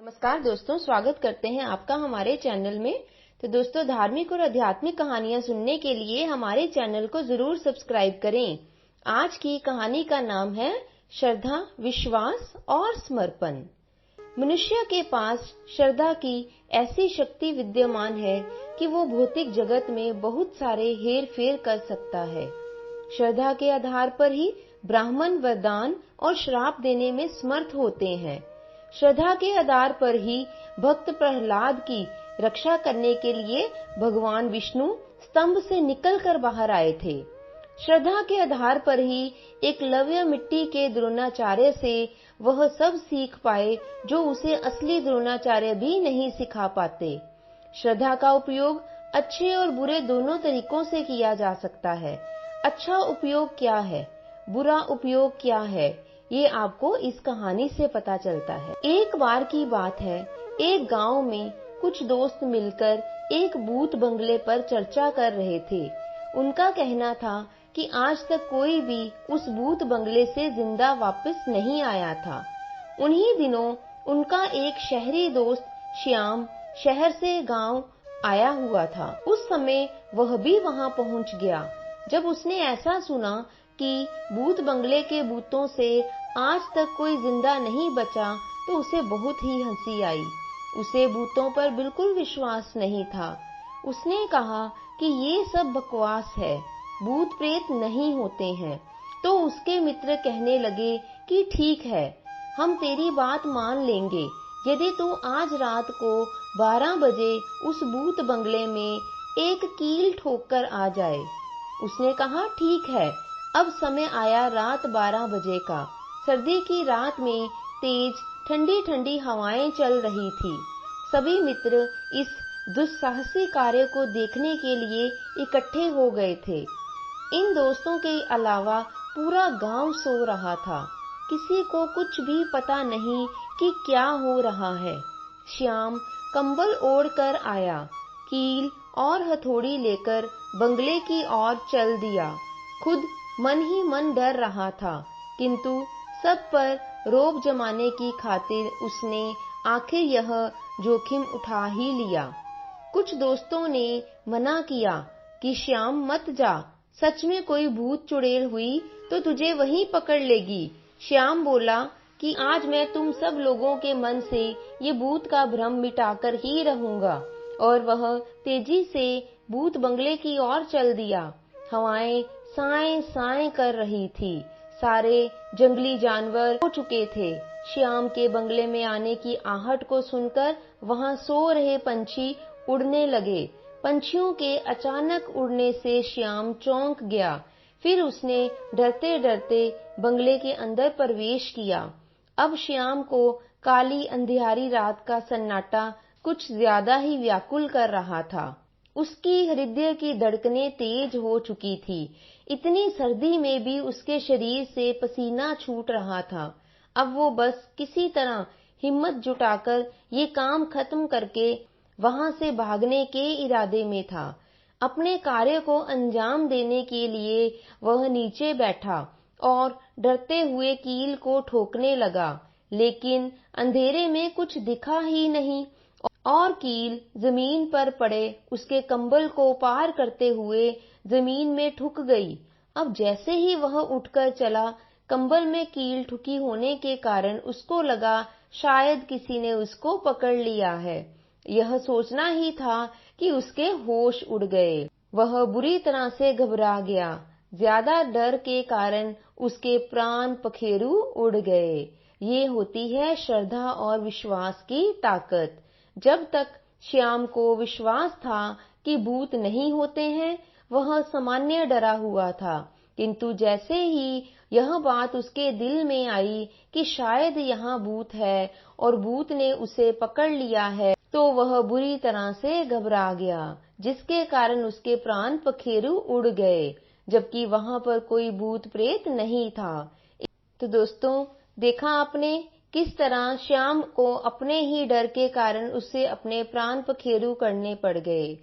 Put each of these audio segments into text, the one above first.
नमस्कार दोस्तों, स्वागत करते हैं आपका हमारे चैनल में। तो दोस्तों, धार्मिक और आध्यात्मिक कहानियां सुनने के लिए हमारे चैनल को जरूर सब्सक्राइब करें। आज की कहानी का नाम है श्रद्धा, विश्वास और समर्पण। मनुष्य के पास श्रद्धा की ऐसी शक्ति विद्यमान है कि वो भौतिक जगत में बहुत सारे हेर फेर कर सकता है। श्रद्धा के आधार पर ही ब्राह्मण वरदान और श्राप देने में समर्थ होते हैं। श्रद्धा के आधार पर ही भक्त प्रहलाद की रक्षा करने के लिए भगवान विष्णु स्तंभ से निकलकर बाहर आए थे। श्रद्धा के आधार पर ही एकलव्य मिट्टी के द्रोणाचार्य से वह सब सीख पाए जो उसे असली द्रोणाचार्य भी नहीं सिखा पाते। श्रद्धा का उपयोग अच्छे और बुरे दोनों तरीकों से किया जा सकता है। अच्छा उपयोग क्या है, बुरा उपयोग क्या है, ये आपको इस कहानी से पता चलता है। एक बार की बात है, एक गांव में कुछ दोस्त मिलकर एक भूत बंगले पर चर्चा कर रहे थे। उनका कहना था कि आज तक कोई भी उस भूत बंगले से जिंदा वापस नहीं आया था। उन्हीं दिनों उनका एक शहरी दोस्त श्याम शहर से गांव आया हुआ था। उस समय वह भी वहां पहुंच गया। जब उसने ऐसा सुना कि भूत बंगले के भूतों से आज तक कोई जिंदा नहीं बचा, तो उसे बहुत ही हंसी आई। उसे भूतों पर बिल्कुल विश्वास नहीं था। उसने कहा कि ये सब बकवास है, भूत प्रेत नहीं होते हैं। तो उसके मित्र कहने लगे कि ठीक है, हम तेरी बात मान लेंगे यदि तू आज रात को 12 बजे उस भूत बंगले में एक कील ठोक कर आ जाए। उसने कहा ठीक है। अब समय आया रात 12 बजे का। सर्दी की रात में तेज ठंडी ठंडी हवाएं चल रही थी। सभी मित्र इस दुस्साहसी कार्य को देखने के लिए इकट्ठे हो गए थे। इन दोस्तों के अलावा पूरा गांव सो रहा था। किसी को कुछ भी पता नहीं कि क्या हो रहा है। श्याम कंबल ओढ़कर आया, कील और हथौड़ी लेकर बंगले की ओर चल दिया। खुद मन ही मन डर रहा था, किंतु सब पर रोब जमाने की खातिर उसने आखिर यह जोखिम उठा ही लिया। कुछ दोस्तों ने मना किया कि श्याम मत जा, सच में कोई भूत चुड़ैल हुई तो तुझे वहीं पकड़ लेगी। श्याम बोला कि आज मैं तुम सब लोगों के मन से ये भूत का भ्रम मिटाकर ही रहूंगा। और वह तेजी से भूत बंगले की ओर चल दिया। हवाएं साएं साएं कर रही थी। सारे जंगली जानवर हो चुके थे। श्याम के बंगले में आने की आहट को सुनकर वहां सो रहे पंछी उड़ने लगे। पंछियों के अचानक उड़ने से श्याम चौंक गया। फिर उसने डरते डरते बंगले के अंदर प्रवेश किया। अब श्याम को काली अंधियारी रात का सन्नाटा कुछ ज्यादा ही व्याकुल कर रहा था। उसकी हृदय की धड़कनें तेज हो चुकी थी। इतनी सर्दी में भी उसके शरीर से पसीना छूट रहा था। अब वो बस किसी तरह हिम्मत जुटाकर ये काम खत्म करके वहां से भागने के इरादे में था। अपने कार्य को अंजाम देने के लिए वह नीचे बैठा और डरते हुए कील को ठोकने लगा, लेकिन अंधेरे में कुछ दिखा ही नहीं और कील जमीन पर पड़े उसके कंबल को पार करते हुए जमीन में ठुक गई। अब जैसे ही वह उठकर चला, कंबल में कील ठुकी होने के कारण उसको लगा शायद किसी ने उसको पकड़ लिया है। यह सोचना ही था कि उसके होश उड़ गए। वह बुरी तरह से घबरा गया। ज्यादा डर के कारण उसके प्राण पखेरु उड़ गए। ये होती है श्रद्धा और विश्वास की ताकत। जब तक श्याम को विश्वास था कि भूत नहीं होते हैं, वह सामान्य डरा हुआ था। किंतु जैसे ही यह बात उसके दिल में आई कि शायद यहाँ भूत है और भूत ने उसे पकड़ लिया है, तो वह बुरी तरह से घबरा गया, जिसके कारण उसके प्राण पखेरु उड़ गए, जबकि वहां पर कोई भूत प्रेत नहीं था। तो दोस्तों, देखा आपने किस तरह श्याम को अपने ही डर के कारण उससे अपने प्राण पखेरु करने पड़ गए।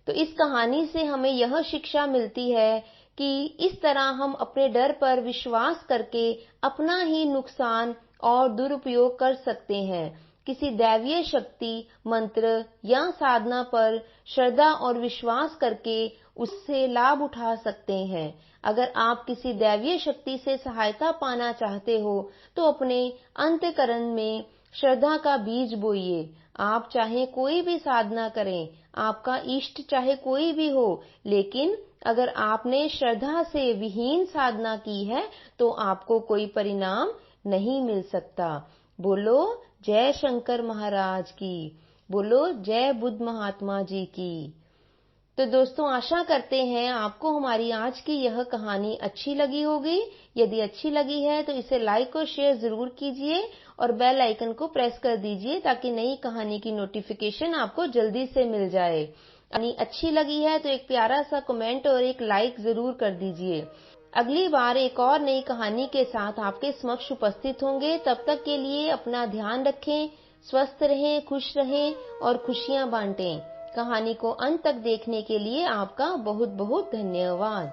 तो इस कहानी से हमें यह शिक्षा मिलती है कि इस तरह हम अपने डर पर विश्वास करके अपना ही नुकसान और दुरुपयोग कर सकते हैं। किसी दैवीय शक्ति, मंत्र या साधना पर श्रद्धा और विश्वास करके उससे लाभ उठा सकते हैं। अगर आप किसी दैवीय शक्ति से सहायता पाना चाहते हो तो अपने अंतःकरण में श्रद्धा का बीज बोइए। आप चाहे कोई भी साधना करें, आपका इष्ट चाहे कोई भी हो, लेकिन अगर आपने श्रद्धा से विहीन साधना की है तो आपको कोई परिणाम नहीं मिल सकता। बोलो जय शंकर महाराज की, बोलो जय बुद्ध महात्मा जी की। तो दोस्तों, आशा करते हैं आपको हमारी आज की यह कहानी अच्छी लगी होगी। यदि अच्छी लगी है तो इसे लाइक और शेयर जरूर कीजिए और बेल आइकन को प्रेस कर दीजिए ताकि नई कहानी की नोटिफिकेशन आपको जल्दी से मिल जाए। कहानी अच्छी लगी है तो एक प्यारा सा कमेंट और एक लाइक जरूर कर दीजिए। अगली बार एक और नई कहानी के साथ आपके समक्ष उपस्थित होंगे। तब तक के लिए अपना ध्यान रखें, स्वस्थ रहें, खुश रहें और खुशियां बांटें। कहानी को अंत तक देखने के लिए आपका बहुत बहुत धन्यवाद।